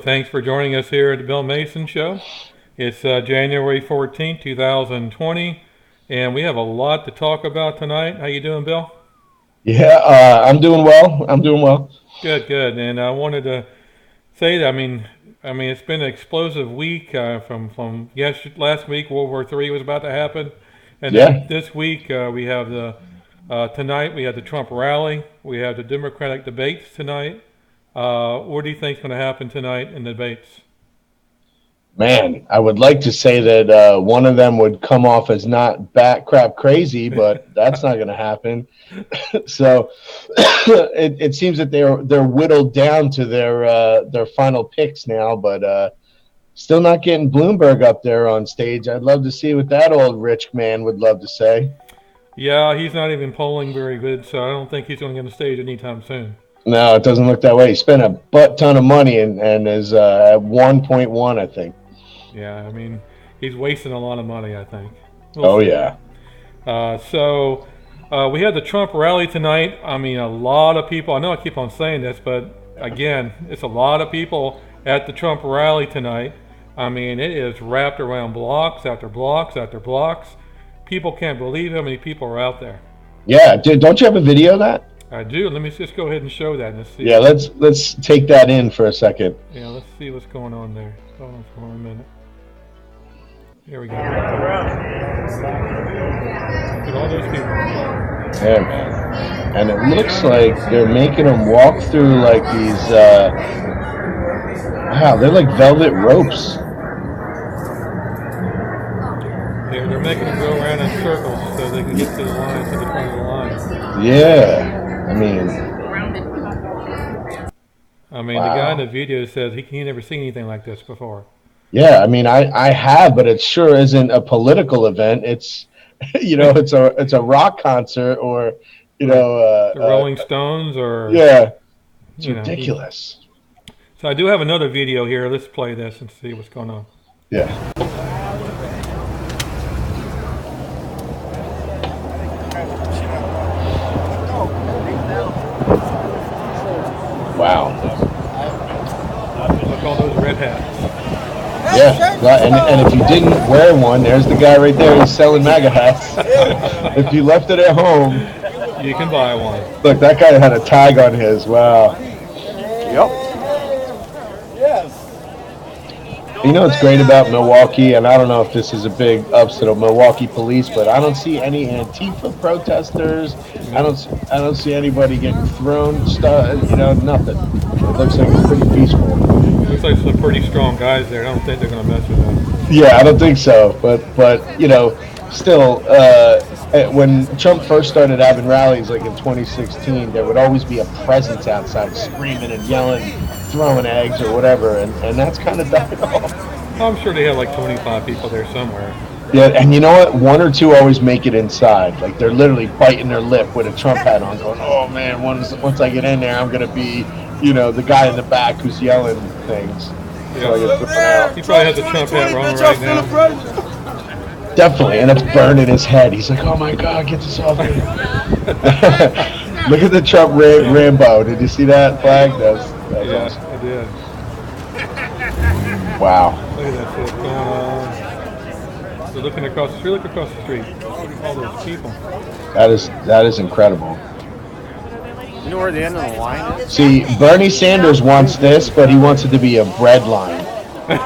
Thanks for joining us here at the Bill Mason Show. It's January 14th, 2020, and we have a lot to talk about tonight. How you doing, Bill? Yeah, I'm doing well. I'm doing well. Good, good. And I wanted to say that I mean, it's been an explosive week from last week. World War III was about to happen, and then Yeah, this week we have the tonight we have the Trump rally. We have the Democratic debates tonight. What do you think is going to happen tonight in the debates? man, I would like to say that one of them would come off as not bat crap crazy, but that's not going to happen. So it seems that they're whittled down to their final picks now, but still not getting Bloomberg up there on stage. I'd love to see what that old rich man would love to say. Yeah, he's not even polling very good, so I don't think he's going to get on the stage anytime soon. No, it doesn't look that way. He spent a butt ton of money and is at 1.1, I think. Yeah, I mean, he's wasting a lot of money, I think. We'll Oh see. yeah. We had the Trump rally tonight. I mean, a lot of people, I know I keep on saying this, but again, it's a lot of people at the Trump rally tonight. I mean, it is wrapped around blocks after blocks after blocks. People can't believe how many people are out there. Yeah, dude, don't you have a video of that? I do. Let me just go ahead and show that and see. Yeah, let's take that in for a second. Yeah, let's see what's going on there. Hold on for a minute. Here we go. Look at all those people. Yeah. And it looks like they're making them walk through like these wow, they're like velvet ropes. Yeah, they're making them go around in circles so they can get to the line, to the front of the line. Yeah. I mean, the guy in the Wow. video says he never seen anything like this before. Yeah, I have, but it sure isn't a political event. It's it's a rock concert or you Right. know The Rolling Stones or, yeah, it's you know. ridiculous. So I do have another video here. Let's play this and see what's going on. Yeah. Wow. Look, all those red hats. Yeah, and if you didn't wear one, there's the guy right there. He's selling MAGA hats. If you left it at home, You can buy one. look, that guy had a tag on his. Wow. Yep. You know what's great about Milwaukee, and I don't know if this is a big upset of Milwaukee police, but I don't see any Antifa protesters. I don't see anybody getting thrown stuff. Nothing. It looks like it's pretty peaceful. Looks like some pretty strong guys there. I don't think they're going to mess with them. Yeah, I don't think so. But still, when Trump first started having rallies, like in 2016, there would always be a presence outside, screaming and yelling, throwing eggs or whatever, and that's kind of died off. I'm sure they have like 25 people there somewhere. Yeah, and you know what? One or two always make it inside. Like they're literally biting their lip with a Trump hat on, going, "Oh man, once I get in there, I'm gonna be, the guy in the back who's yelling things." So I Yeah. get thrown out. He probably has a Trump hat on right now. Definitely, and it's burning his head. He's like, "Oh my God, get this off me!" Look at the Trump Rambo. Did you see that flag? That's Yeah, awesome. I did. Wow. Look at that shit going on. They're looking across the street. Look across the street. All those people. That is incredible. You know where the end of the line is? See, Bernie Sanders wants this, but he wants it to be a bread line.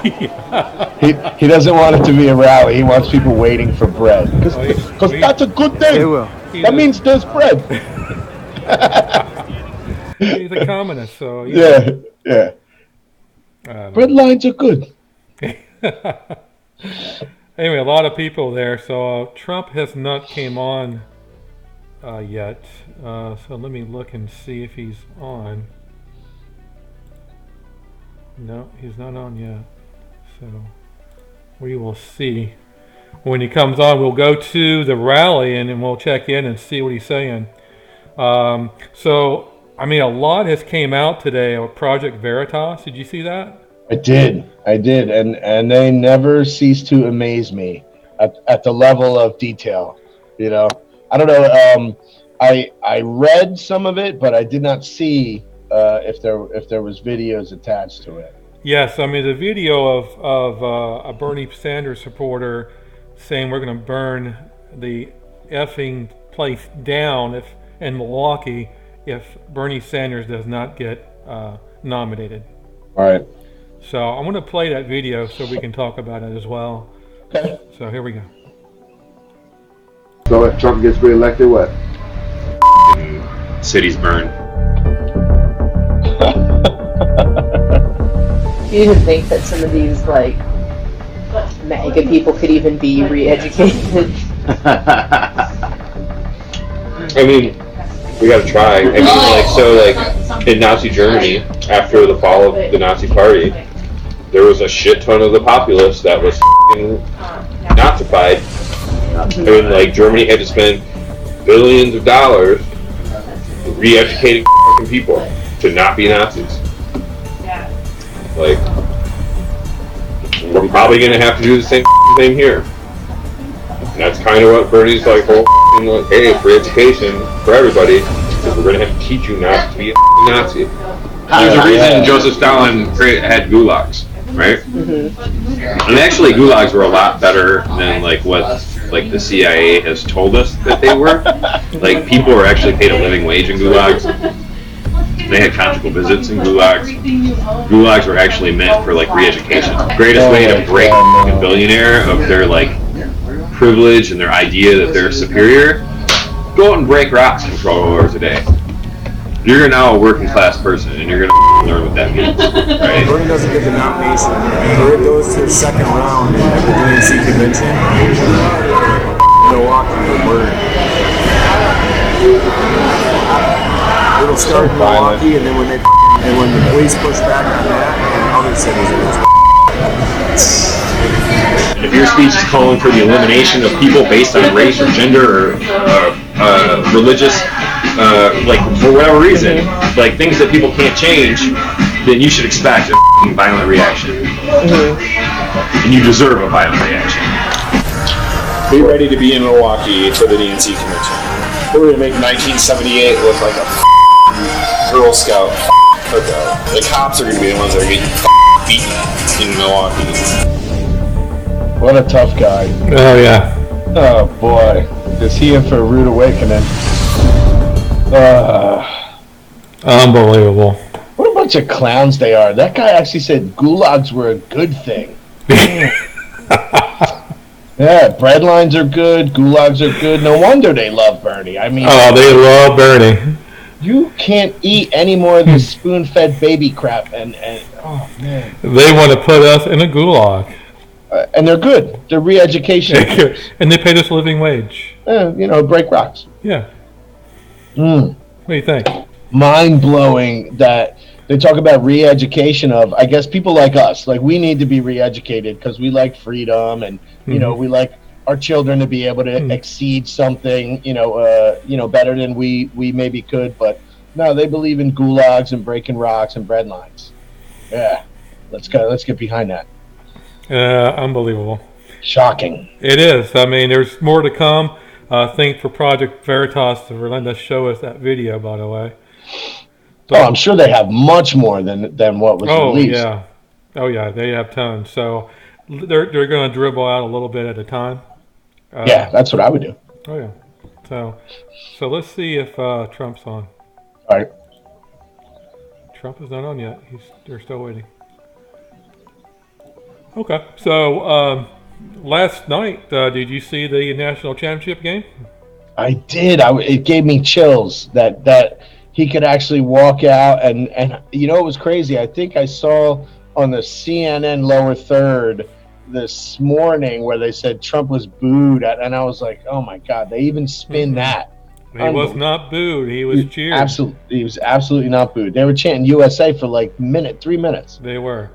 Yeah. He doesn't want it to be a rally. He wants people waiting for bread because Well, that's a good They thing. will. That means there's bread. He's a communist, so Yeah, yeah. I don't Bread lines are good. know. Anyway, a lot of people there. So Trump has not came on yet. So let me look and see if he's on. No, he's not on yet. So we will see. When he comes on, we'll go to the rally and then we'll check in and see what he's saying. I mean, a lot has came out today of Project Veritas. Did you see that? I did, and they never cease to amaze me at the level of detail. I don't know. I read some of it, but I did not see if there was videos attached to it. Yes, I mean the video of a Bernie Sanders supporter saying we're going to burn the effing place down if in Milwaukee if Bernie Sanders does not get nominated. All right. So I'm going to play that video so we can talk about it as well. Okay. So here we go. So if Trump gets reelected, what? Cities burn. Do you even think that some of these, like, MAGA people could even be re-educated? I mean, we gotta try. I mean, like in Nazi Germany, after the fall of the Nazi Party, there was a shit ton of the populace that was f***ing Nazified. I mean, like, Germany had to spend billions of dollars re-educating f***ing people to not be Nazis. Like, we're probably gonna have to do the same thing here. And that's kind of what Bernie's like, whole like, hey, free education for everybody, because we're gonna have to teach you not to be a Nazi. There's a reason Joseph Stalin had gulags, right? Mm-hmm. And actually, gulags were a lot better than like what like the CIA has told us that they were. Like, people were actually paid a living wage in gulags. They had conjugal visits in gulags. Gulags were actually meant for like re-education. Greatest way to break a billionaire of their like privilege and their idea that they're superior, go out and break rocks for 12 hours a day. You're now a working class person and you're gonna learn what that means, right? Bernie doesn't get the nomination, or it goes to the second round at the DNC convention, Milwaukee will burn. It'll start in Milwaukee, and then when the police push back on that, and other cities will. If your speech is calling for the elimination of people based on race or gender or religious, like for whatever reason, like things that people can't change, then you should expect a violent reaction. And you deserve a violent reaction. Be ready to be in Milwaukee for the DNC convention. We're gonna make 1978 look like a Girl Scout cookout. The cops are gonna be the ones that are getting beaten in Milwaukee. What a tough guy. Oh yeah. Oh boy, is he in for a rude awakening? Unbelievable. What a bunch of clowns they are. That guy actually said gulags were a good thing. Yeah, bread lines are good, gulags are good. No wonder they love Bernie. I mean, Oh, they love Bernie. you can't eat any more of this spoon-fed baby crap, and oh man, They want to put us in a gulag. And they're good. They're re-education. And they paid us a living wage. Break rocks. Yeah. Mm. What do you think? Mind-blowing that they talk about re-education of, I guess, people like us. Like, we need to be re-educated because we like freedom and, you know, we like our children to be able to exceed something, better than we maybe could. But no, they believe in gulags and breaking rocks and bread lines. Yeah. Let's get behind that. Unbelievable. Shocking. It is. I mean, there's more to come. Thanks for Project Veritas for letting us show us that video, by the way. But, I'm sure they have much more than what was released. Oh yeah, they have tons. So they're going to dribble out a little bit at a time. Yeah, that's what I would do. Oh yeah. So let's see if Trump's on. All right. Trump is not on yet. They're still waiting. Okay. So last night, did you see the national championship game? I did. It gave me chills that he could actually walk out and it was crazy. I think I saw on the CNN lower third this morning where they said Trump was booed at, and I was like, oh my God, they even spin that. He was not booed. He was cheered. He was absolutely not booed. They were chanting USA for like 3 minutes. They were.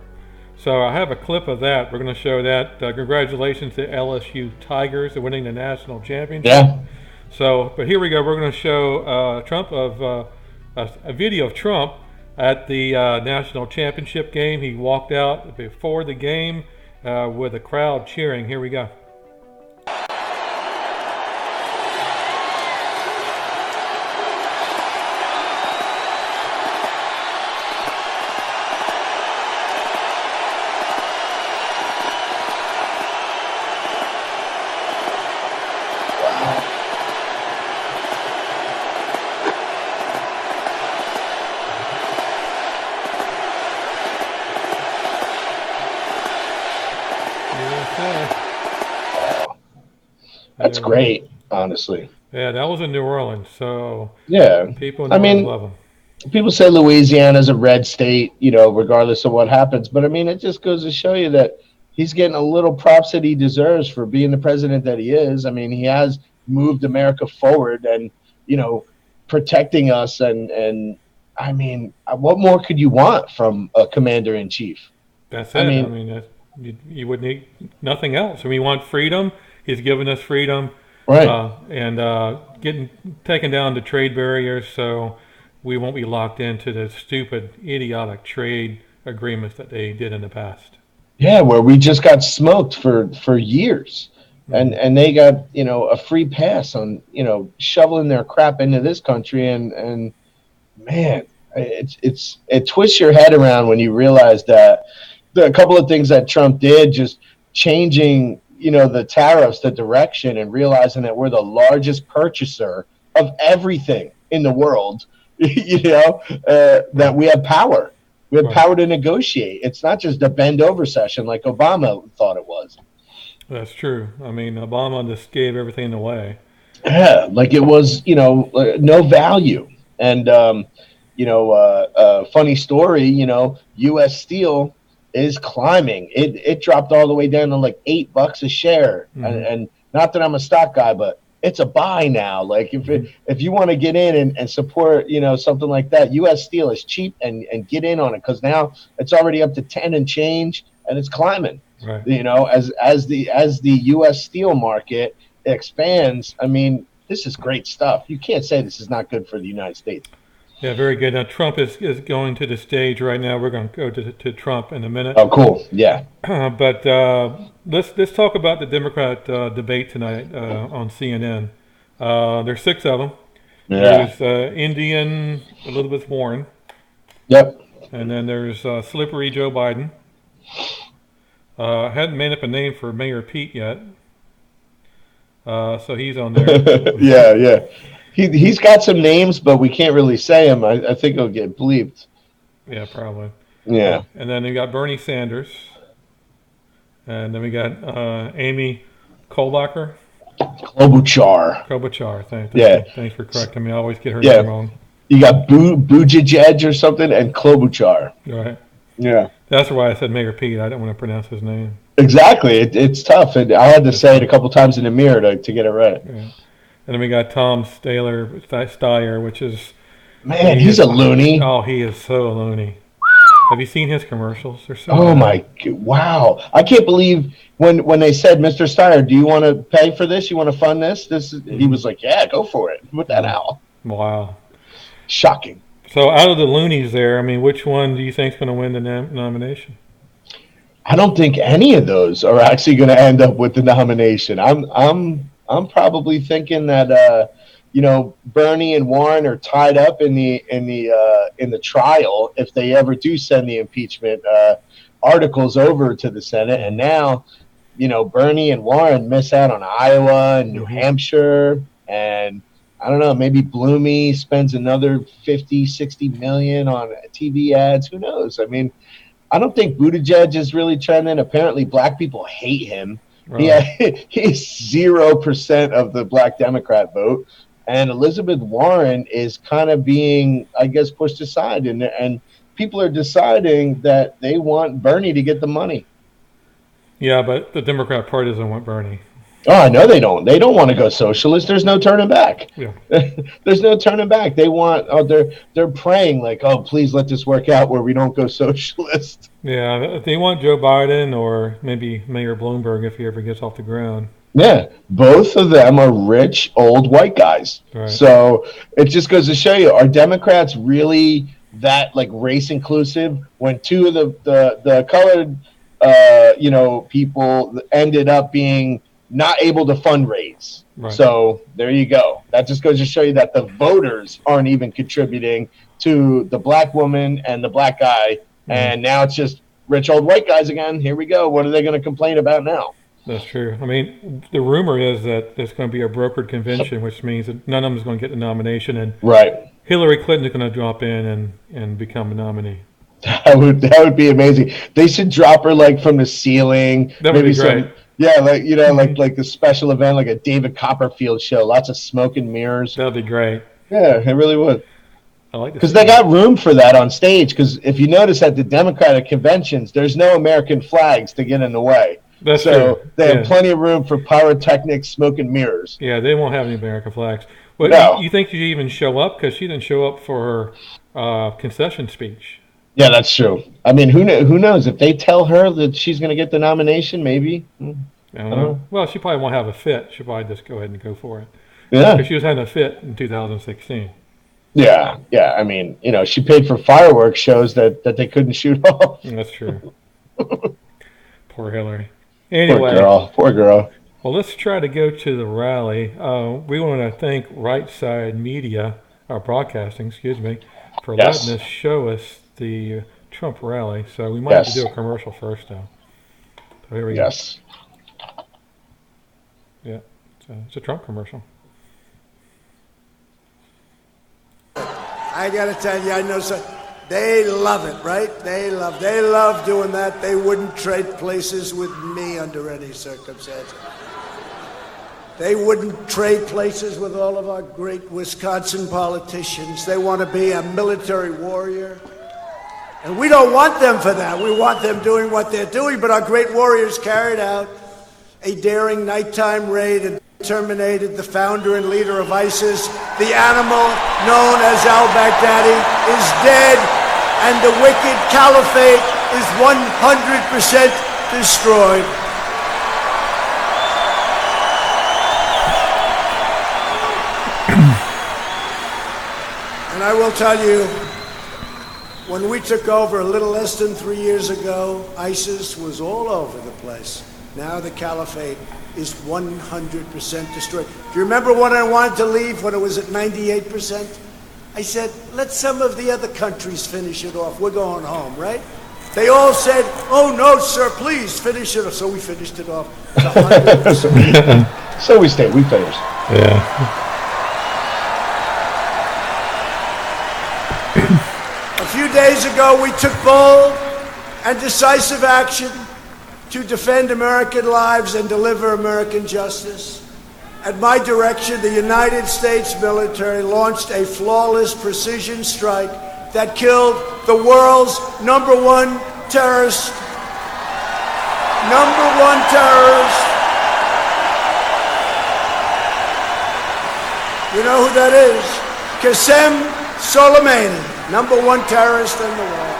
So I have a clip of that. We're going to show that. Congratulations to LSU Tigers for winning the national championship. Yeah. So, but here we go. We're going to show Trump a video of Trump at the national championship game. He walked out before the game with a crowd cheering. Here we go. That's They're- great, honestly. Yeah, that was in New Orleans, so Yeah. people in I New Orleans mean, love him. people say Louisiana's a red state, you know, regardless of what happens. But I mean, it just goes to show you that he's getting a little props that he deserves for being the president that he is. I mean, he has moved America forward and, you know, protecting us. And I mean, what more could you want from a commander in chief? That's it. I I mean, mean, you would need nothing else. I mean, we want freedom. He's given us freedom, right. and getting taken down the trade barriers, so we won't be locked into the stupid, idiotic trade agreements that they did in the past. Yeah, where we just got smoked for years. And they got, you know, a free pass on, you know, shoveling their crap into this country and man, it twists your head around when you realize that a couple of things that Trump did, just changing, you know, the tariffs, the direction, and realizing that we're the largest purchaser of everything in the world, you know, that we have power. We have power to negotiate. It's not just a bend over session like Obama thought it was. That's true. I mean, Obama just gave everything away. Yeah, like it was, you know, no value. And, you know, funny story, you know, U.S. Steel is climbing. It dropped all the way down to like $8 a share. And not that I'm a stock guy, but it's a buy now. Like if you want to get in and support, you know, something like that, U.S. Steel is cheap and get in on it because now it's already up to 10 and change and it's climbing. Right. You know, as the U.S. steel market expands, I mean, this is great stuff. You can't say this is not good for the United States. Yeah, very good. Now, Trump is going to the stage right now. We're going to go to Trump in a minute. Oh, cool. Yeah. But let's talk about the Democrat debate tonight on CNN. There's 6 of them. Yeah. There's Indian Elizabeth Warren. Yep. And then there's Slippery Joe Biden. Hadn't made up a name for Mayor Pete yet. So he's on there. Yeah. He's got some names, but we can't really say them. I think it'll get bleeped. Yeah, probably. Yeah. And then we got Bernie Sanders. And then we got Amy Klobuchar. Klobuchar. Thanks for correcting me. I always get her name wrong. You got Buttigieg or something and Klobuchar. Right. Yeah. That's why I said Mayor Pete. I didn't want to pronounce his name. Exactly. It's tough. And I had to say it a couple times in the mirror to get it right. Yeah. And then we got Tom Steyer, which is... Man, he's a loony. Oh, he is so loony. Have you seen his commercials? They're so Oh, bad. my God. Wow. I can't believe when they said, Mr. Steyer, do you want to pay for this? You want to fund this? He was like, yeah, go for it. Put that out. Wow. Shocking. So out of the loonies there, I mean, which one do you think is going to win the nomination? I don't think any of those are actually going to end up with the nomination. I'm probably thinking that you know, Bernie and Warren are tied up in the trial if they ever do send the impeachment articles over to the Senate. And now, you know, Bernie and Warren miss out on Iowa and New Hampshire, and I don't know, maybe Bloomey spends another 50, 60 million on TV ads. Who knows? I mean, I don't think Buttigieg is really trending. Apparently, black people hate him. Right. Yeah, he's 0% of the black Democrat vote. And Elizabeth Warren is kind of being, I guess, pushed aside. And people are deciding that they want Bernie to get the money. Yeah, but the Democrat Party doesn't want Bernie. Oh, I know they don't. They don't want to go socialist. There's no turning back. Yeah. There's no turning back. They want. Oh, they're praying like, oh, please let this work out where we don't go socialist. Yeah, they want Joe Biden or maybe Mayor Bloomberg if he ever gets off the ground. Yeah, both of them are rich old white guys. Right. So it just goes to show you: are Democrats really that like race inclusive? When two of the colored, you know, people ended up being not able to fundraise. Right. So there you go. That just goes to show you that the voters aren't even contributing to the black woman and the black guy. Mm-hmm. And now it's just rich old white guys again. Here we go. What are they going to complain about now? That's true. I mean, the rumor is that there's going to be a brokered convention, which means that none of them is going to get the nomination. And right. Hillary Clinton is going to drop in and become a nominee. That would be amazing. They should drop her like from the ceiling. That would be great. Yeah, like a special event, like a David Copperfield show. Lots of smoke and mirrors. That'd be great. Yeah, it really would. I like to Because see they that. got room for that on stage. Because if you notice at the Democratic conventions, there's no American flags to get in the way. That's so true. they Yeah. have plenty of room for pyrotechnics, smoke and mirrors. Yeah, they won't have any American flags. Well, No. you think she'd even show up? Because she didn't show up for her concession speech. Yeah, that's true. I mean, who knows? If they tell her that she's going to get the nomination, maybe. I don't know. Well, she probably won't have a fit. She'll probably just go ahead and go for it. Yeah. Because she was having a fit in 2016. Yeah. I mean, she paid for fireworks shows that they couldn't shoot off. That's true. Poor Hillary. Anyway. Poor girl. Well, let's try to go to the rally. We want to thank Right Side Media, or Broadcasting, for letting us show us the Trump rally. So we might have to do a commercial first, though. So here we go. Yes. Yeah, it's a Trump commercial. I gotta tell you, I know some. They love it, right? They love doing that. They wouldn't trade places with me under any circumstances. They wouldn't trade places with all of our great Wisconsin politicians. They want to be a military warrior. And we don't want them for that. We want them doing what they're doing. But our great warriors carried out a daring nighttime raid and terminated the founder and leader of ISIS. The animal known as al-Baghdadi is dead, and the wicked caliphate is 100% destroyed. And I will tell you, when we took over a little less than 3 years ago, ISIS was all over the place. Now the caliphate is 100% destroyed. Do you remember when I wanted to leave, when it was at 98%? I said, let some of the other countries finish it off. We're going home, right? They all said, oh, no, sir, please finish it off. So we finished it off. It's 100%. So we stayed. We finished. Yeah. A few days ago, we took bold and decisive action to defend American lives and deliver American justice. At my direction, the United States military launched a flawless precision strike that killed the world's number one terrorist. You know who that is? Qasem Soleimani, number one terrorist in the world.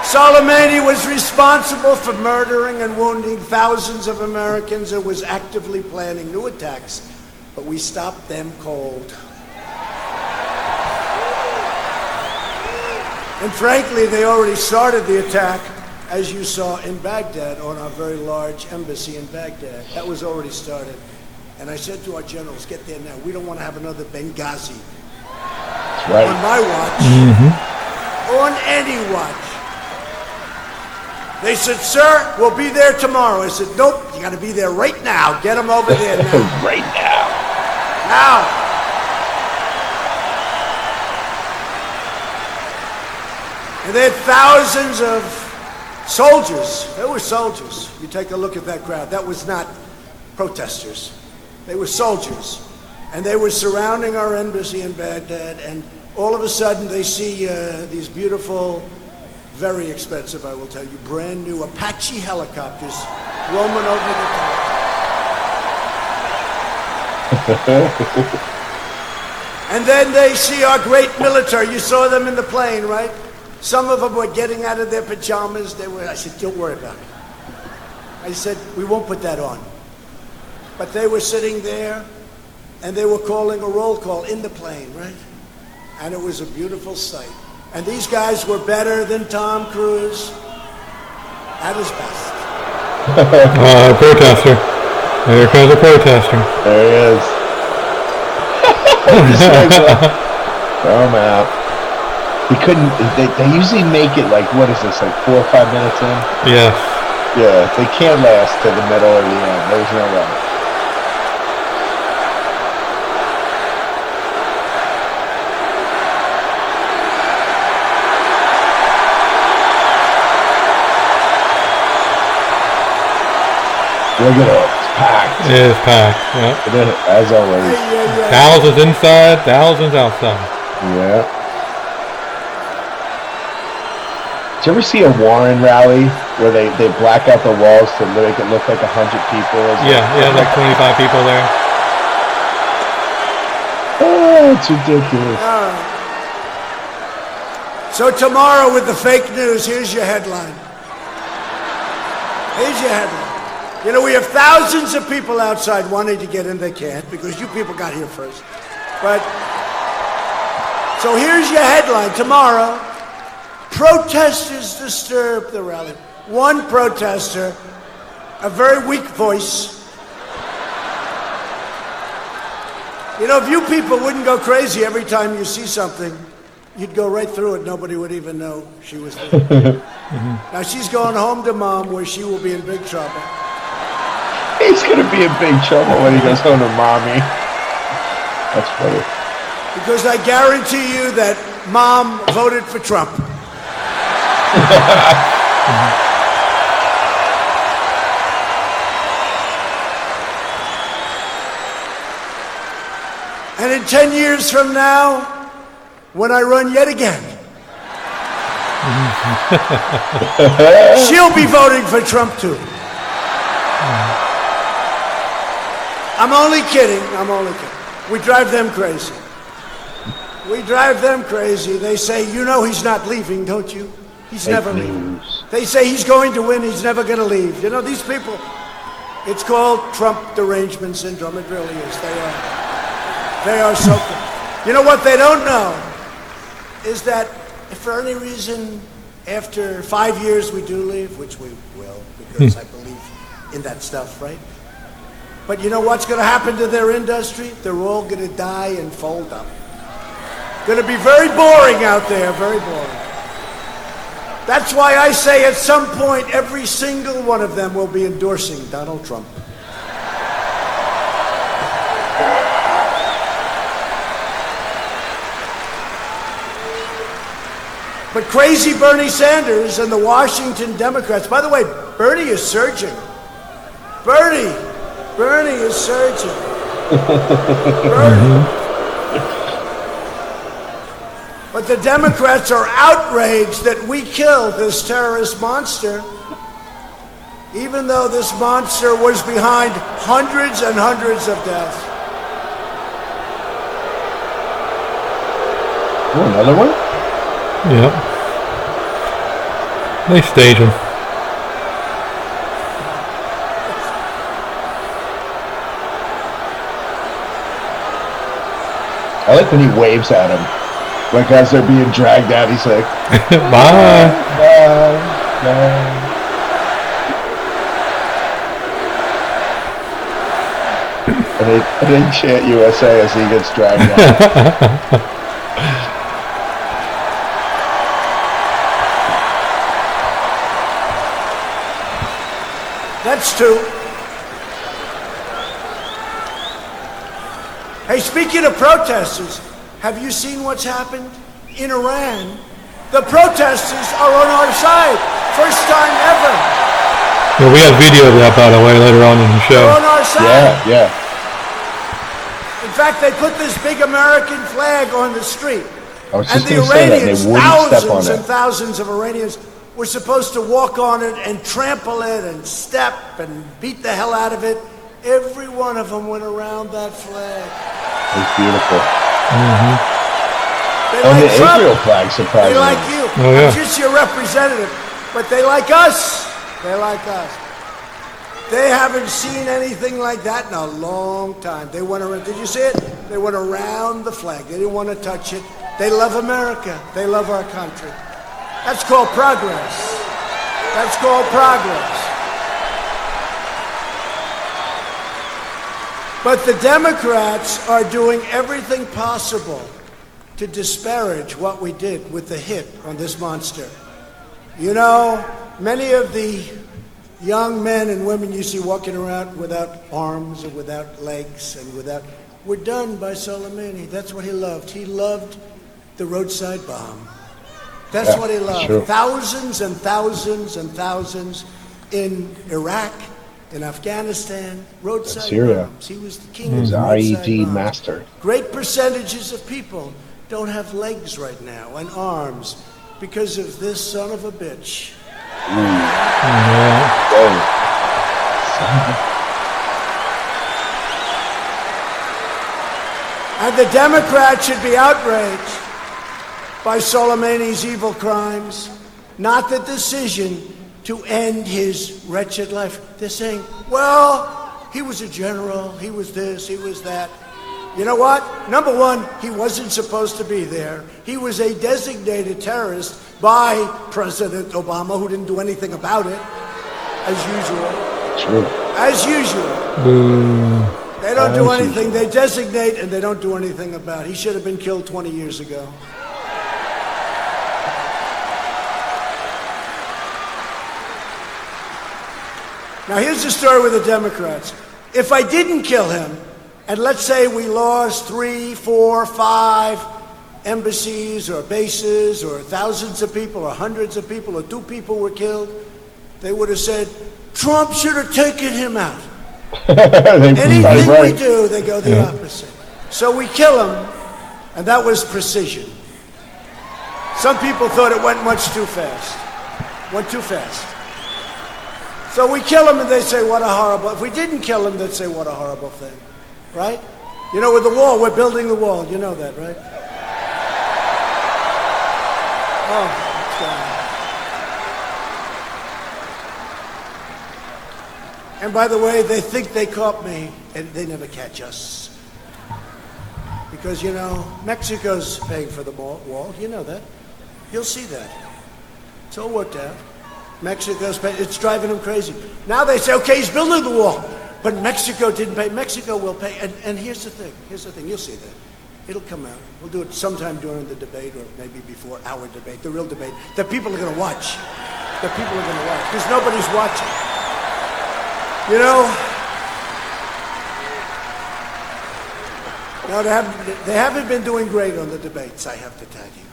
Soleimani was responsible for murdering and wounding thousands of Americans and was actively planning new attacks, but we stopped them cold. And frankly, they already started the attack, as you saw in Baghdad, on our very large embassy in Baghdad. That was already started. And I said to our generals, get there now. We don't want to have another Benghazi. That's right. On my watch, on any watch. They said, sir, we'll be there tomorrow. I said, nope, you got to be there right now. Get them over there now. Right now. Now. And they had thousands of soldiers. They were soldiers. You take a look at that crowd. That was not protesters. They were soldiers. And they were surrounding our embassy in Baghdad. And all of a sudden, they see these beautiful, very expensive, I will tell you, brand new Apache helicopters roaming over the top. And then they see our great military. You saw them in the plane, right? Some of them were getting out of their pajamas. I said, don't worry about it. I said, we won't put that on. But they were sitting there, and they were calling a roll call in the plane, right? And it was a beautiful sight. And these guys were better than Tom Cruise at his best. Protester. There comes a protester. There he is. Throw him out. He couldn't. They usually make it like, what is this, like 4 or 5 minutes in? Yes. Yeah, they can't last to the middle or the end. There's no way. Look at it. It's packed. It is packed. Yeah. As always. Thousands inside, thousands outside. Yeah. Did you ever see a Warren rally where they black out the walls to make it look like 100 people? Yeah, like 25 people there. Oh, it's ridiculous. All right. So tomorrow with the fake news, here's your headline. Here's your headline. You know, we have thousands of people outside wanting to get in. They can't because you people got here first. But, so here's your headline. Tomorrow, protesters disturb the rally. One protester, a very weak voice. You know, if you people wouldn't go crazy every time you see something, you'd go right through it. Nobody would even know she was there. Now she's going home to mom where she will be in big trouble. He's going to be in big trouble when he goes home to mommy. That's funny. Because I guarantee you that mom voted for Trump. And in 10 years from now, when I run yet again, she'll be voting for Trump too. I'm only kidding. We drive them crazy. We drive them crazy. They say, you know he's not leaving, don't you? He's never leaving. They say he's going to win, he's never going to leave. You know, these people, it's called Trump derangement syndrome. It really is. They are so good. You know what they don't know is that if for any reason after 5 years we do leave, which we will, because I believe in that stuff, right? But you know what's going to happen to their industry? They're all going to die and fold up. Going to be very boring out there, very boring. That's why I say at some point every single one of them will be endorsing Donald Trump. But crazy Bernie Sanders and the Washington Democrats, by the way, Bernie is surging. Bernie is surging. Bernie. But the Democrats are outraged that we killed this terrorist monster, even though this monster was behind hundreds and hundreds of deaths. Oh, another one? Yep. They stage him. I like when he waves at him. Like as they're being dragged out, he's like, bye. Bye. And they chant USA as he gets dragged out. That's two. Hey, speaking of protesters, have you seen what's happened in Iran? The protesters are on our side. First time ever. Yeah, we have video of that, by the way, later on in the show. They're on our side. Yeah. In fact, they put this big American flag on the street. I was And just the going to say that. They Iranians, wouldn't step on thousands it. and thousands of Iranians, were supposed to walk on it and trample it and step and beat the hell out of it. Every one of them went around that flag. It's beautiful. They And like the Trump. Israel flag, surprisingly. They like you. Oh, yeah. I'm just your representative. But they like us. They like us. They haven't seen anything like that in a long time. They went around. Did you see it? They went around the flag. They didn't want to touch it. They love America. They love our country. That's called progress. That's called progress. But the Democrats are doing everything possible to disparage what we did with the hit on this monster. You know, many of the young men and women you see walking around without arms or without legs and were done by Soleimani. That's what he loved. He loved the roadside bomb. That's what he loved. Sure. Thousands and thousands and thousands in Iraq in Afghanistan, roadside Syria. bombs. He was the king He of was the the roadside IED bombs. master. Great percentages of people don't have legs right now and arms because of this son of a bitch. And the Democrats should be outraged by Soleimani's evil crimes, not the decision to end his wretched life. They're saying, well, he was a general, he was this, he was that. You know what? Number one, he wasn't supposed to be there. He was a designated terrorist by President Obama, who didn't do anything about it, as usual. True. As usual. They don't do anything. They designate and they don't do anything about it. He should have been killed 20 years ago. Now here's the story with the Democrats. If I didn't kill him, and let's say we lost 3, 4, 5 embassies or bases or thousands of people or hundreds of people or 2 people were killed, they would have said, Trump should have taken him out. Anything we do, they go the opposite. So we kill him, and that was precision. Some people thought it went much too fast. Went too fast. So we kill him, and they say, what a horrible... If we didn't kill him, they'd say, what a horrible thing. Right? You know, with the wall, we're building the wall. You know that, right? Oh, it's gone. And by the way, they think they caught me, and they never catch us. Because, you know, Mexico's paying for the wall. You know that. You'll see that. It's all worked out. Mexico's paying. It's driving them crazy. Now they say, okay, he's building the wall. But Mexico didn't pay. Mexico will pay. And here's the thing. Here's the thing. You'll see that. It'll come out. We'll do it sometime during the debate or maybe before our debate, the real debate, that people are going to watch. That people are going to watch. Because nobody's watching. You know, no, they haven't been doing great on the debates, I have to tell you.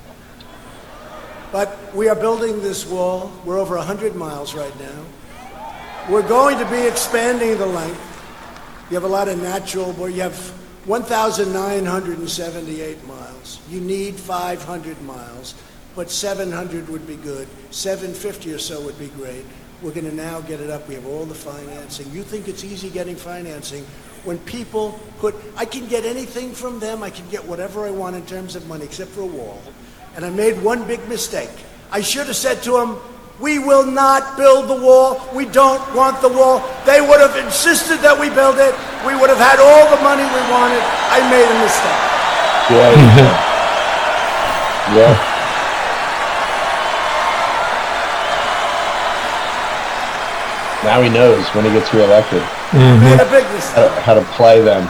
But we are building this wall. We're over 100 miles right now. We're going to be expanding the length. You have a lot of natural, where you have 1,978 miles. You need 500 miles, but 700 would be good. 750 or so would be great. We're going to now get it up. We have all the financing. You think it's easy getting financing when people I can get anything from them. I can get whatever I want in terms of money, except for a wall. And I made one big mistake. I should have said to them, we will not build the wall. We don't want the wall. They would have insisted that we build it. We would have had all the money we wanted. I made a mistake. Yeah. Now he knows when he gets reelected Made a big mistake. how to play them.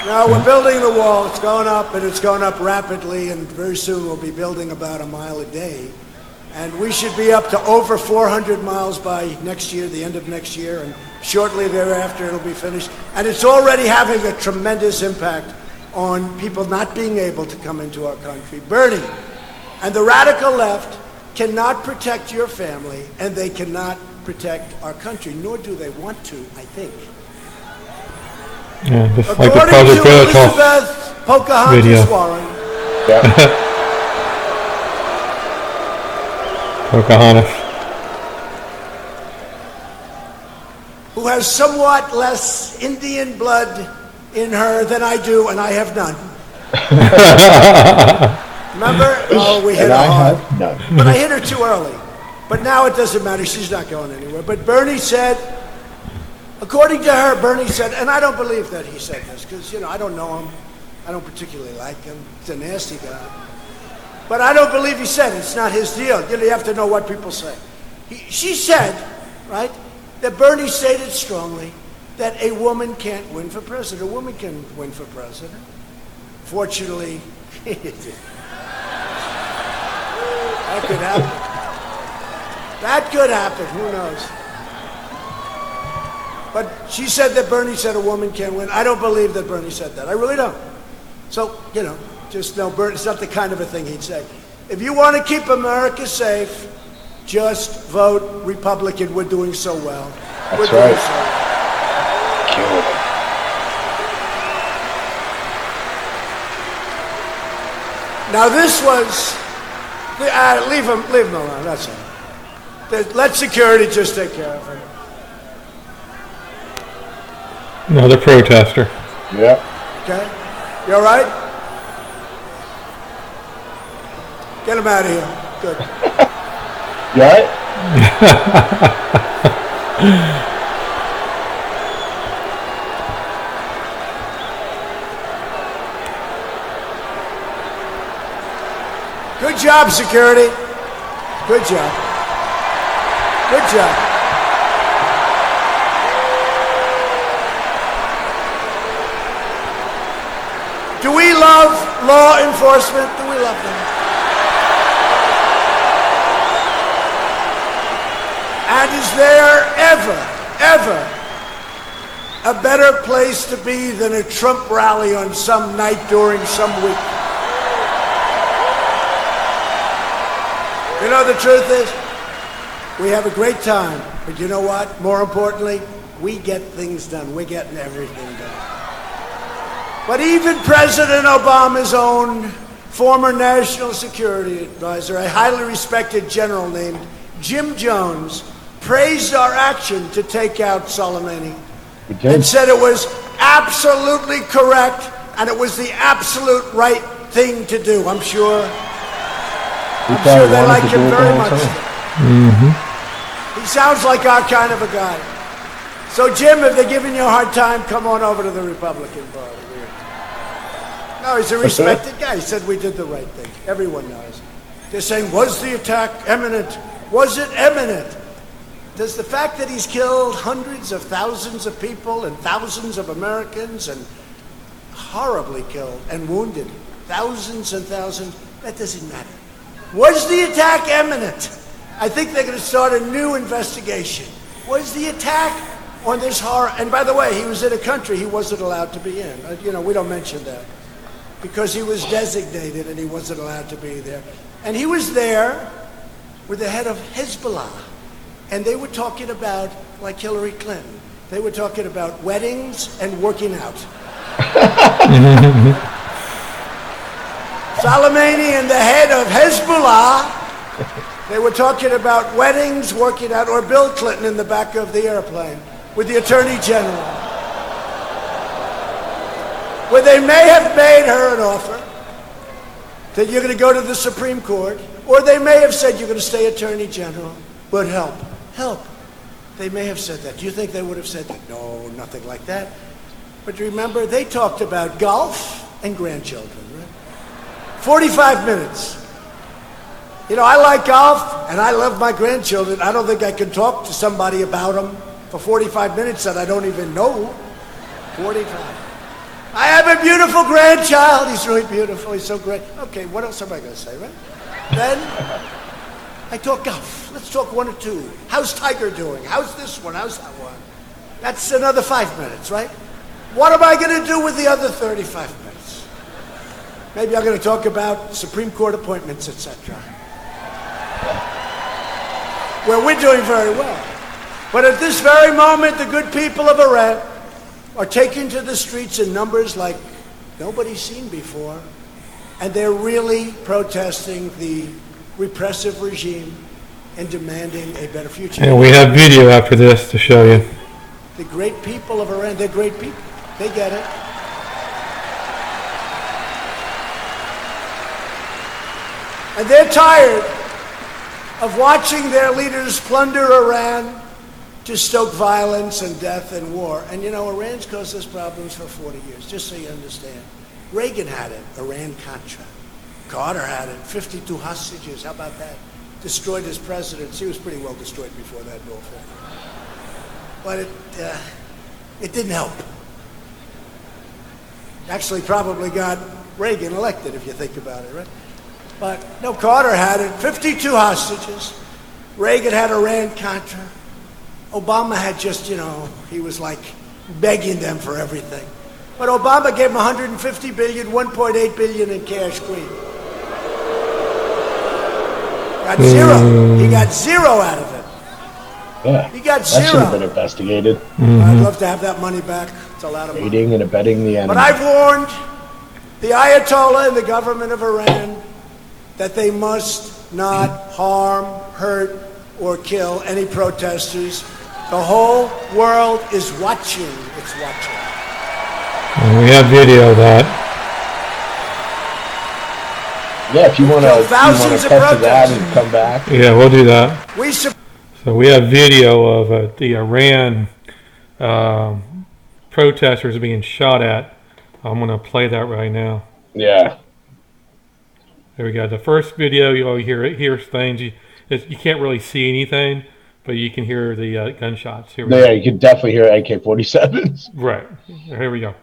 No, we're building the wall. It's going up, and it's going up rapidly, and very soon we'll be building about a mile a day. And we should be up to over 400 miles by next year, the end of next year, and shortly thereafter it'll be finished. And it's already having a tremendous impact on people not being able to come into our country. Bernie and the radical left cannot protect your family, and they cannot protect our country, nor do they want to, I think. Yeah, just According like the Project to Veritas Elizabeth Pocahontas video. Warren, Pocahontas. who has somewhat less Indian blood in her than I do, and I have none. Remember? Oh, we hit her hard. have none. But I hit her too early. But now it doesn't matter. She's not going anywhere. But Bernie said, according to her, Bernie said, and I don't believe that he said this, because, you know, I don't know him. I don't particularly like him. He's a nasty guy. But I don't believe he said it. It's not his deal. You know, you have to know what people say. She said, right, that Bernie stated strongly that a woman can't win for president. A woman can win for president. Fortunately, that could happen. That could happen. Who knows? But she said that Bernie said a woman can't win. I don't believe that Bernie said that. I really don't. So, you know, just know it's not the kind of a thing he'd say. If you want to keep America safe, just vote Republican. We're doing so well. That's right. So well. killed him. Now this was, leave him alone, that's all. Let security just take care of him. Another protester. Yep. Okay? You all right? Get him out of here. Good. You all right? Good job, security. Good job. Good job. Do we love law enforcement? Do we love them? And is there ever a better place to be than a Trump rally on some night during some week? You know, the truth is, we have a great time, but you know what? More importantly, we get things done. We're getting everything done. But even President Obama's own former national security advisor, a highly respected general named Jim Jones, praised our action to take out Soleimani and said it was absolutely correct and it was the absolute right thing to do. I'm sure they like him very much. He sounds like our kind of a guy. So, Jim, if they're giving you a hard time, come on over to the Republican Party. No, he's a respected guy. He said we did the right thing. Everyone knows. They're saying, was the attack imminent? Was it imminent? Does the fact that he's killed hundreds of thousands of people and thousands of Americans and horribly killed and wounded thousands and thousands, that doesn't matter. Was the attack imminent? I think they're going to start a new investigation. Was the attack on this horror? And by the way, he was in a country he wasn't allowed to be in. You know, we don't mention that because he was designated and he wasn't allowed to be there. And he was there with the head of Hezbollah. And they were talking about, like Hillary Clinton, they were talking about weddings and working out. Soleimani and the head of Hezbollah, they were talking about weddings, working out, or Bill Clinton in the back of the airplane with the Attorney General, where they may have made her an offer that you're going to go to the Supreme Court, or they may have said you're going to stay Attorney General, but help. They may have said that. Do you think they would have said that? No, nothing like that. But remember, they talked about golf and grandchildren, right? 45 minutes. You know, I like golf, and I love my grandchildren. I don't think I can talk to somebody about them for 45 minutes that I don't even know. 45. I have a beautiful grandchild. He's really beautiful. He's so great. Okay, what else am I going to say, right? Then I talk golf. Let's talk one or two. How's Tiger doing? How's this one? How's that one? That's another 5 minutes, right? What am I going to do with the other 35 minutes? Maybe I'm going to talk about Supreme Court appointments, etc. Where we're doing very well. But at this very moment, the good people of Iran are taking to the streets in numbers like nobody's seen before, and they're really protesting the repressive regime and demanding a better future. And we have video after this to show you. The great people of Iran, they're great people. They get it. And they're tired of watching their leaders plunder Iran to stoke violence and death and war. And you know, Iran's caused us problems for 40 years, just so you understand. Reagan had it, Iran-Contra. Carter had it, 52 hostages, how about that? Destroyed his presidency. He was pretty well destroyed before that, Bill. But it didn't help. Actually probably got Reagan elected, if you think about it, right? But no, Carter had it, 52 hostages. Reagan had Iran-Contra. Obama had just, you know, he was like begging them for everything. But Obama gave him $150 billion, $1.8 billion in cash clean. Got zero. He got zero out of it. Yeah. He got That should have been zero. investigated. I'd love to have that money back. It's a lot of money. Aiding and abetting the enemy. But I've warned the Ayatollah and the government of Iran that they must not harm, hurt, or kill any protesters. The whole world is watching. It's watching. And we have video of that. Yeah, if you want to thousands of cut to that protesters. and come back. Yeah, we'll do that. So we have video of the Iran protesters being shot at. I'm going to play that right now. Yeah. There we go. The first video, you'll hear things. You can't really see anything, but you can hear the gunshots. Here we go. Yeah, you can definitely hear AK-47s. Right. Here we go.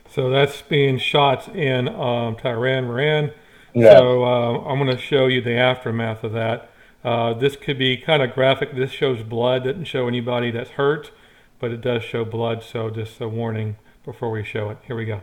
So that's being shot in Tehran, Iran. Yeah. So I'm going to show you the aftermath of that. This could be kind of graphic. This shows blood. Doesn't show anybody that's hurt, but it does show blood. So just a warning before we show it. Here we go.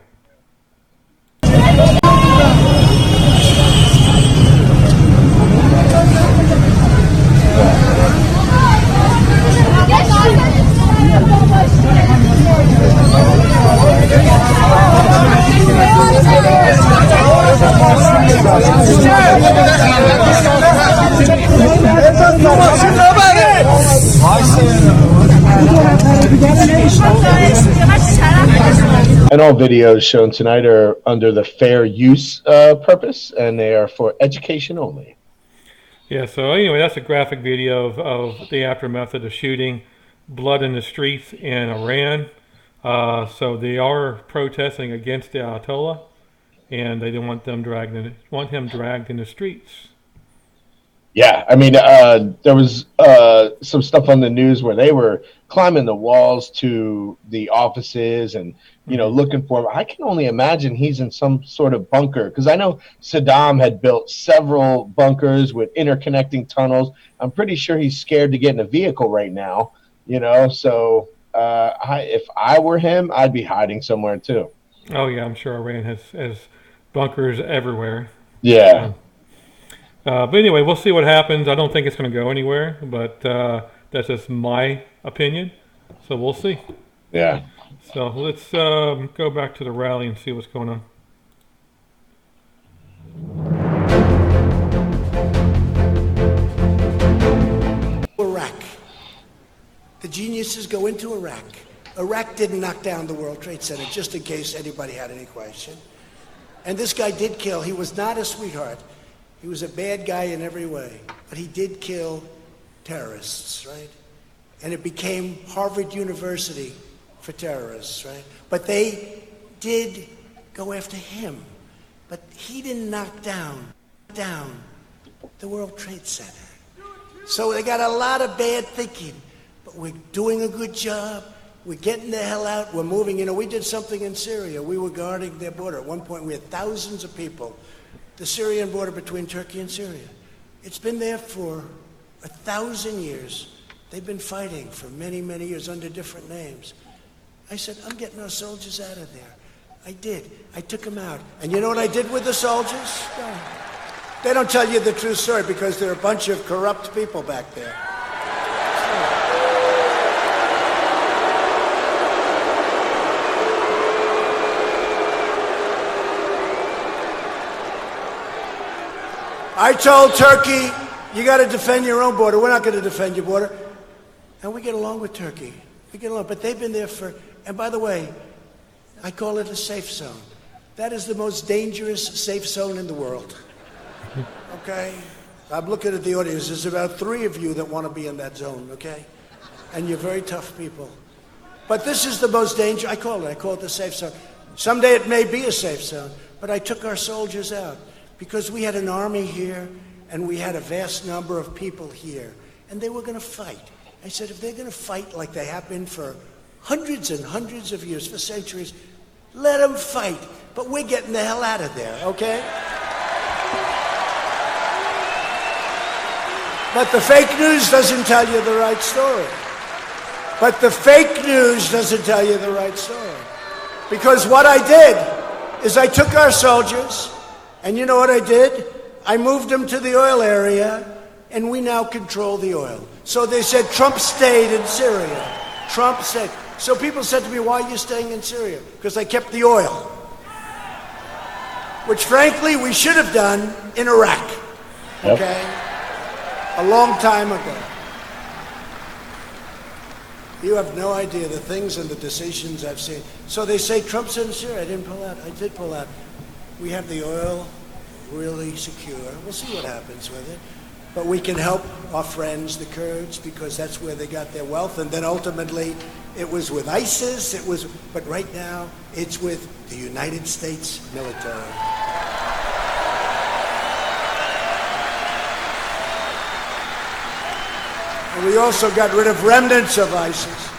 And all videos shown tonight are under the fair use purpose, and they are for education only. Yeah, so anyway, that's a graphic video of the aftermath of the shooting. Blood in the streets in Iran. So they are protesting against the Ayatollah, and they don't want him dragged in the streets. Yeah, I mean, there was some stuff on the news where they were climbing the walls to the offices and, looking for him. I can only imagine he's in some sort of bunker, because I know Saddam had built several bunkers with interconnecting tunnels. I'm pretty sure he's scared to get in a vehicle right now, so if I were him, I'd be hiding somewhere too. Oh, yeah, I'm sure Iran has bunkers everywhere. Yeah. But anyway, we'll see what happens. I don't think it's going to go anywhere, but that's just my opinion. So we'll see. Yeah. So let's go back to the rally and see what's going on. Iraq. The geniuses go into Iraq. Iraq didn't knock down the World Trade Center, just in case anybody had any question. And this guy did kill. He was not a sweetheart. He was a bad guy in every way, but he did kill terrorists, right? And it became Harvard University for terrorists, right? But they did go after him. But he didn't knock down the World Trade Center. So they got a lot of bad thinking, but we're doing a good job. We're getting the hell out. We're moving. We did something in Syria. We were guarding their border. At one point, we had thousands of people. The Syrian border between Turkey and Syria. It's been there for 1,000 years. They've been fighting for many, many years under different names. I said, I'm getting our soldiers out of there. I did. I took them out. And you know what I did with the soldiers? No. They don't tell you the true story because they're a bunch of corrupt people back there. I told Turkey, you got to defend your own border. We're not going to defend your border. And we get along with Turkey. We get along. But they've been there for, and by the way, I call it a safe zone. That is the most dangerous safe zone in the world. Okay? I'm looking at the audience. There's about 3 of you that want to be in that zone, okay? And you're very tough people. But this is the most dangerous. I call it the safe zone. Someday it may be a safe zone, but I took our soldiers out because we had an army here and we had a vast number of people here, and they were going to fight. I said, if they're going to fight like they have been for hundreds and hundreds of years, for centuries, let them fight. But we're getting the hell out of there, okay? But the fake news doesn't tell you the right story. But the fake news doesn't tell you the right story. Because what I did is I took our soldiers, and you know what I did? I moved them to the oil area, and we now control the oil. So they said Trump stayed in Syria. Trump stayed. So people said to me, why are you staying in Syria? Because I kept the oil. Which frankly, we should have done in Iraq. Okay? A long time ago. You have no idea the things and the decisions I've seen. So they say Trump's in Syria. I didn't pull out. I did pull out. We have the oil really secure. We'll see what happens with it. But we can help our friends, the Kurds, because that's where they got their wealth. And then ultimately, it was with ISIS. But right now, it's with the United States military. And we also got rid of remnants of ISIS.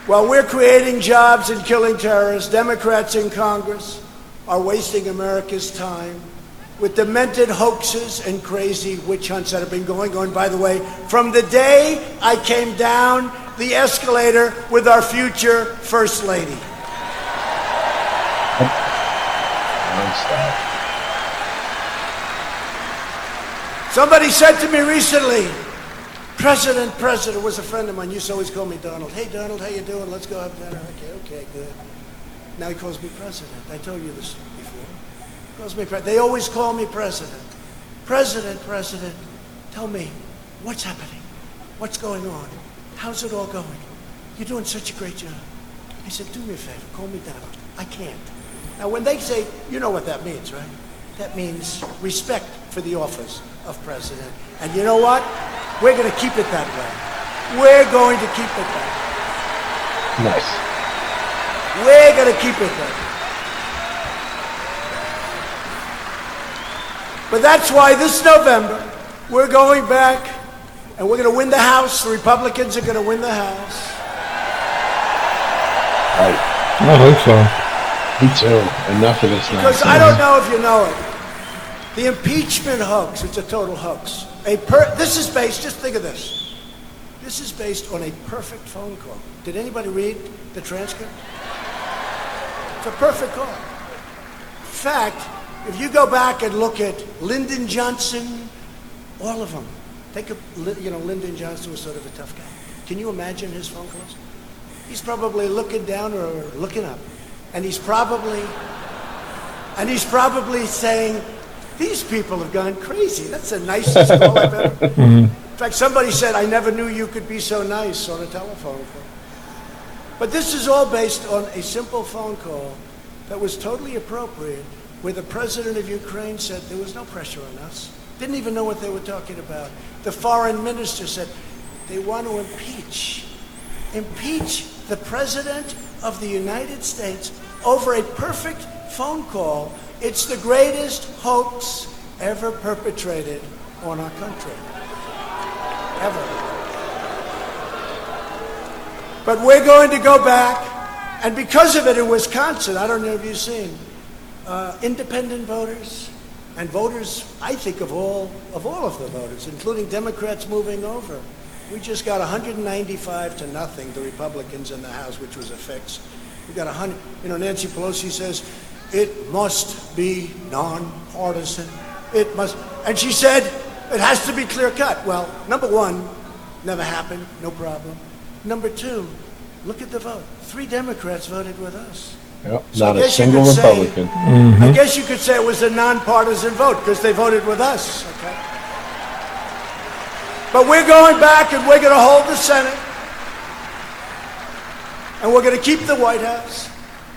While we're creating jobs and killing terrorists, Democrats in Congress are wasting America's time with demented hoaxes and crazy witch hunts that have been going on, by the way, from the day I came down the escalator with our future First Lady. Somebody said to me recently, President was a friend of mine. Used to always call me Donald. Hey, Donald, how you doing? Let's go have dinner. Okay, good. Now he calls me President. I told you this before. He calls me President. They always call me President. President, tell me, what's happening? What's going on? How's it all going? You're doing such a great job. I said, do me a favor, call me Donald. I can't. Now, when they say, you know what that means, right? That means respect for the office of President. And you know what? We're going to keep it that way. We're going to keep it that way. Nice. We're going to keep it that way. But that's why this November, we're going back and we're going to win the House. The Republicans are going to win the House. Right. I hope so. Me too. Enough of this nonsense. Because I don't know if you know it. The impeachment hoax, it's a total hoax. This is based, just think of this. This is based on a perfect phone call. Did anybody read the transcript? It's a perfect call. In fact, if you go back and look at Lyndon Johnson, all of them. Lyndon Johnson was sort of a tough guy. Can you imagine his phone calls? He's probably looking down or looking up. And he's probably saying, these people have gone crazy. That's the nicest call I've ever. In fact, somebody said, I never knew you could be so nice on a telephone call. But this is all based on a simple phone call that was totally appropriate, where the president of Ukraine said there was no pressure on us. Didn't even know what they were talking about. The foreign minister said they want to impeach the president of the United States over a perfect phone call. It's the greatest hoax ever perpetrated on our country. Ever. But we're going to go back, and because of it in Wisconsin, I don't know if you've seen, independent voters and voters, I think of all of the voters, including Democrats moving over. We just got 195 to nothing, the Republicans in the House, which was a fix. We got 100, Nancy Pelosi says, it must be nonpartisan. It must, and she said, it has to be clear cut. Well, number one, never happened, no problem. Number two, look at the vote. 3 Democrats voted with us. Yep, so not a single Republican. I guess you could say it was a nonpartisan vote because they voted with us. Okay. But we're going back and we're going to hold the Senate. And we're going to keep the White House.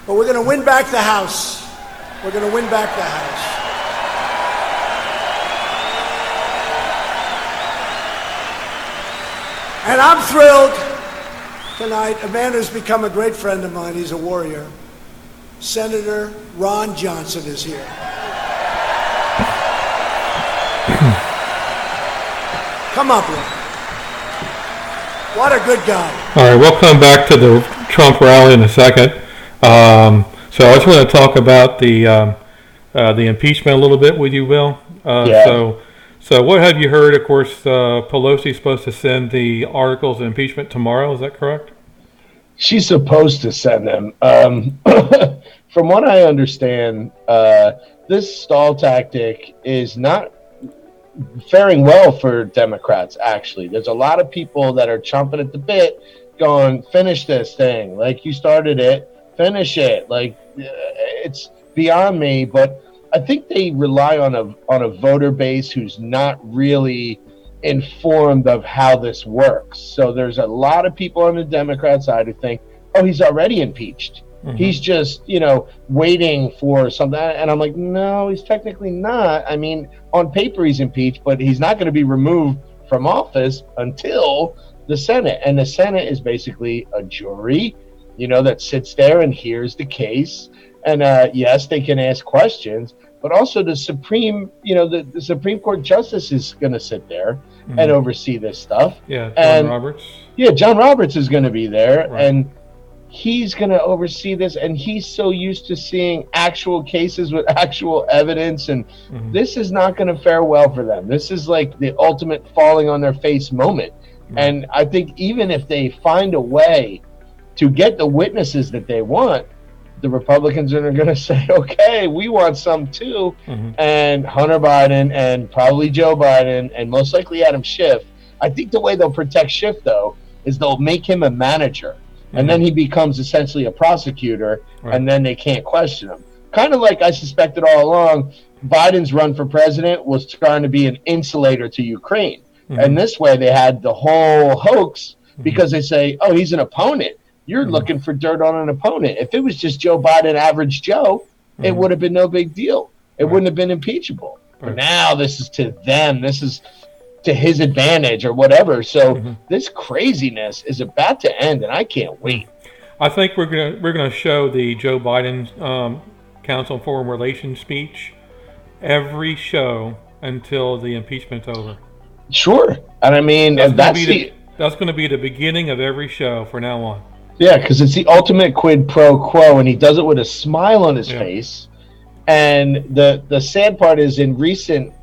But we're going to win back the House. We're going to win back the House. And I'm thrilled tonight. A man who's become a great friend of mine. He's a warrior. Senator Ron Johnson is here. Come up, Ron. What a good guy. All right, we'll come back to the Trump rally in a second. So I just want to talk about the impeachment a little bit with you, Will. Yeah. So what have you heard? Of course, Pelosi's supposed to send the articles of impeachment tomorrow. Is that correct? She's supposed to send them. From what I understand, this stall tactic is not faring well for Democrats, actually. There's a lot of people that are chomping at the bit going, finish this thing. Like, you started it, finish it. Like, it's beyond me, but I think they rely on a voter base who's not really informed of how this works. So there's a lot of people on the Democrat side who think, oh, he's already impeached. Mm-hmm. He's just, waiting for something. And I'm like, no, he's technically not. I mean, on paper he's impeached, but he's not going to be removed from office until the Senate. And the Senate is basically a jury, that sits there and hears the case. And yes, they can ask questions, but also the Supreme, the Supreme Court justice is going to sit there and oversee this stuff. Yeah, John Roberts. Yeah, John Roberts is going to be there, right. And he's going to oversee this. And he's so used to seeing actual cases with actual evidence, and this is not going to fare well for them. This is like the ultimate falling on their face moment. And I think even if they find a way to get the witnesses that they want, the Republicans are going to say, okay, we want some too. And Hunter Biden and probably Joe Biden and most likely Adam Schiff. I think the way they'll protect Schiff, though, is they'll make him a manager. And then he becomes essentially a prosecutor, and then they can't question him. Kind of like I suspected all along, Biden's run for president was trying to be an insulator to Ukraine. And this way they had the whole hoax because they say, oh, he's an opponent. You're looking for dirt on an opponent. If it was just Joe Biden, average Joe, it would have been no big deal. It wouldn't have been impeachable. But now this is to them. This is to his advantage or whatever. So this craziness is about to end, and I can't wait. I think we're gonna show the Joe Biden Council on Foreign Relations speech every show until the impeachment's over. Sure, and I mean that's going to be the beginning of every show from now on. Yeah, because it's the ultimate quid pro quo, and he does it with a smile on his face. And the sad part is, in recent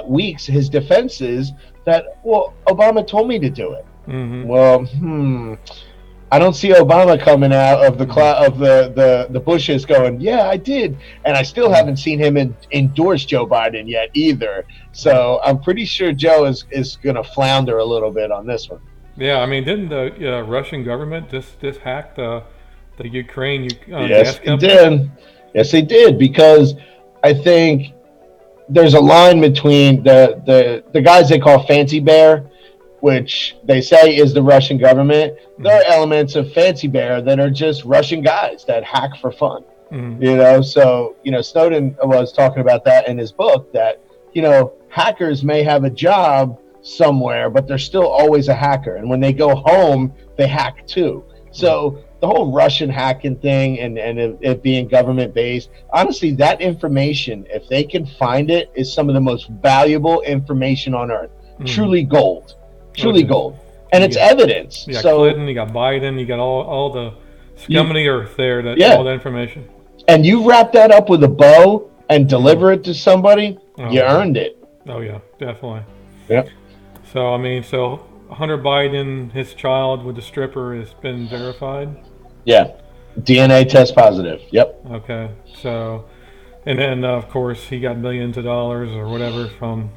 weeks, his defense is that, well, Obama told me to do it. Well, I don't see Obama coming out of the of the bushes going, yeah, I did, and I still haven't seen him endorse Joe Biden yet either. So I'm pretty sure Joe is going to flounder a little bit on this one. Yeah, I mean, didn't the Russian government just hack the Ukraine yes, gas company? It did. Yes, they did, because I think there's a line between the guys they call Fancy Bear, which they say is the Russian government. There are elements of Fancy Bear that are just Russian guys that hack for fun. So Snowden was talking about that in his book, that hackers may have a job somewhere, but they're still always a hacker, and when they go home they hack too. So the whole Russian hacking thing and it being government based, honestly, that information, if they can find it, is some of the most valuable information on earth. Truly gold. Gold. And it's evidence. You got Clinton, you got Biden, you got all the scum of the earth there, all that information. And you wrap that up with a bow and deliver it to somebody, you earned it. Oh yeah, definitely. Yep. So, I mean, Hunter Biden, his child with the stripper, has been verified? Yeah. DNA test positive. Yep. Okay. So, and then, of course, he got millions of dollars or whatever from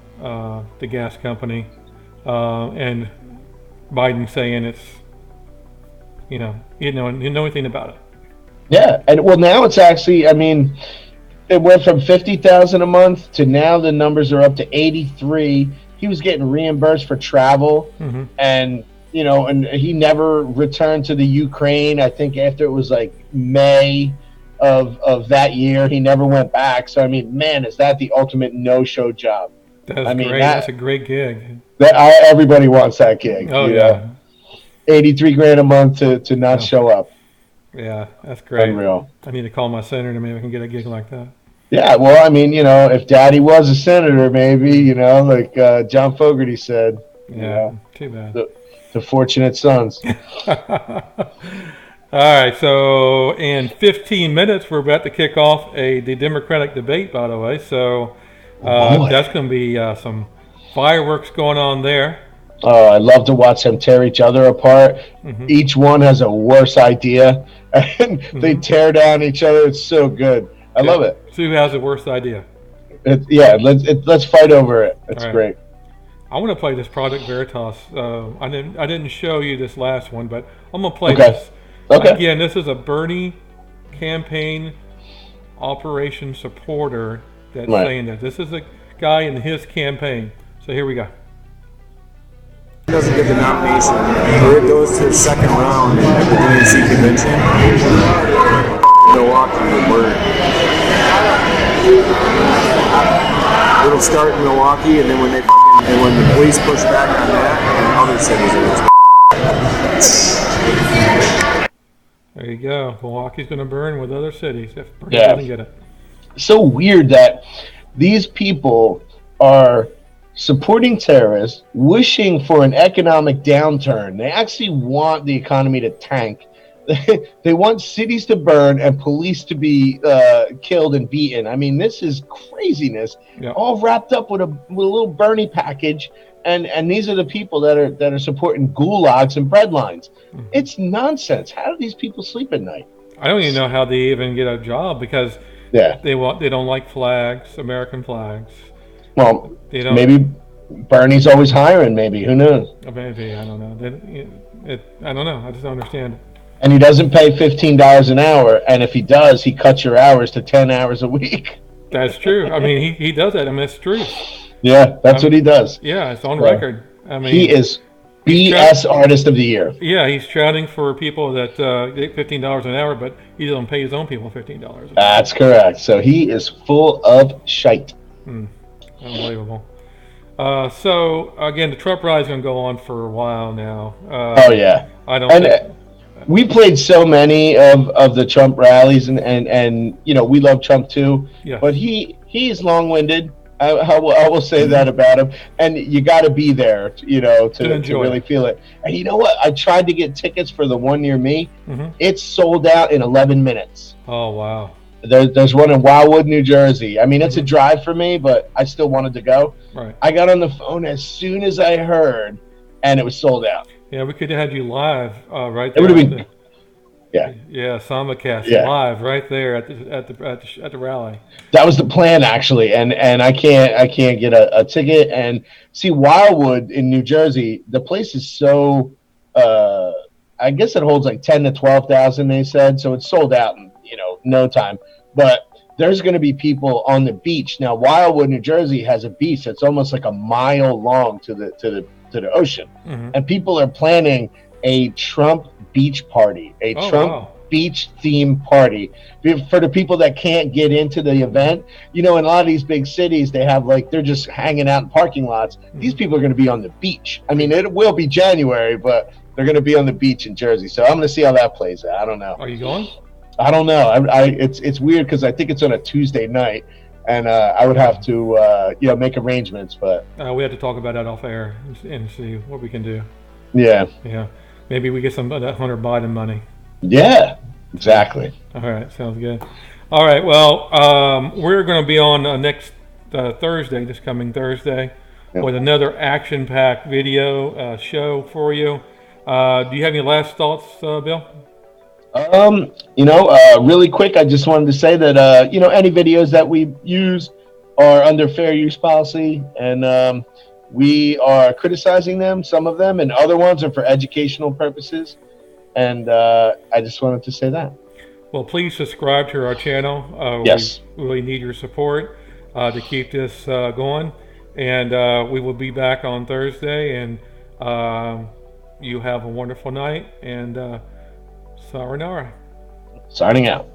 the gas company. And Biden saying it's, he didn't know anything about it. Yeah. And, well, now it's actually, I mean, it went from $50,000 a month to now the numbers are up to 83. He was getting reimbursed for travel, and and he never returned to the Ukraine. I think after it was like May of that year, he never went back. So I mean, man, is that the ultimate no-show job? That's great. That's a great gig. Everybody wants that gig. Oh yeah, $83,000 a month to not show up. Yeah, that's great. Unreal. I need to call my senator. Maybe I can get a gig like that. Yeah, well, I mean, if Daddy was a senator, maybe, like John Fogerty said. Yeah, too bad. The fortunate sons. All right, so in 15 minutes, we're about to kick off the Democratic debate, by the way. So that's going to be some fireworks going on there. Oh, I love to watch them tear each other apart. Mhm. Each one has a worse idea, and they tear down each other. It's so good. I love it. See who has the worst idea. Let's fight over it. It's All right. great. I want to play this Project Veritas. I didn't show you this last one, but I'm gonna play Okay. this. Okay. Again, this is a Bernie campaign operation supporter that's Right. saying that. This is a guy in his campaign. So here we go. Doesn't get the nomination, or it goes to the second round at the DNC convention. Milwaukee will burn. It'll start in Milwaukee, and then when the police push back on that, and other cities will. There you go. Milwaukee's going to burn with other cities if Bernie Yeah. doesn't get it. So weird that these people are supporting terrorists, wishing for an economic downturn. They actually want the economy to tank. They want cities to burn and police to be killed and beaten. I mean, this is craziness, all wrapped up with a little Bernie package. And these are the people that are supporting gulags and bread lines. It's nonsense. How do these people sleep at night? I don't even know how they even get a job because they don't like flags, American flags. Well, They don't, maybe Bernie's always hiring. Maybe, who knows? maybe, I don't know. I don't know. I just don't understand it. And he doesn't pay $15 an hour. And if he does, he cuts your hours to 10 hours a week. That's true. I mean, he does that. I mean, it's true. Yeah, that's what he does. Yeah, it's on record. I mean, he is BS Artist of the Year. Yeah, he's shouting for people that get $15 an hour, but he doesn't pay his own people $15 an hour. That's correct. So he is full of shite. Unbelievable. So again, the Trump rally is going to go on for a while now. Oh yeah, I don't. And we played so many of the Trump rallies, and you know we love Trump too. Yeah. But he's long-winded. I will say that about him. And you got to be there, to really feel it. And you know what? I tried to get tickets for the one near me. It's sold out in 11 minutes. Oh wow. There's one in Wildwood, New Jersey. I mean, it's a drive for me, but I still wanted to go. Right. I got on the phone as soon as I heard, and it was sold out. Yeah, we could have had you live right there. It would have been. Yeah, Samacast live right there at the rally. That was the plan actually, and I can't get a ticket. And see, Wildwood in New Jersey, the place is so. I guess it holds like 10 to 12,000. They said so. It's sold out in no time. But there's going to be people on the beach now. Wildwood, New Jersey, has a beach that's almost like a mile long to the ocean, and people are planning a Trump beach party, Trump beach theme party for the people that can't get into the event. In a lot of these big cities, they have they're just hanging out in parking lots. These people are going to be on the beach. I mean, it will be January, but they're going to be on the beach in Jersey. So I'm going to see how that plays out. I don't know. Are you going? I don't know. It's weird because I think it's on a Tuesday night, and I would have to make arrangements. But we have to talk about that off air and see what we can do. Yeah. Maybe we get some of that Hunter Biden money. Yeah, exactly. All right, sounds good. All right, well, we're going to be on next Thursday, this coming Thursday, with another action-packed video show for you. Do you have any last thoughts, Bill? Really quick, I just wanted to say that any videos that we use are under fair use policy, and we are criticizing them, some of them, and other ones are for educational purposes. And I just wanted to say that. Well, please subscribe to our channel. Yes. We really need your support to keep this going. And we will be back on Thursday. And you have a wonderful night. And sayonara. Signing out.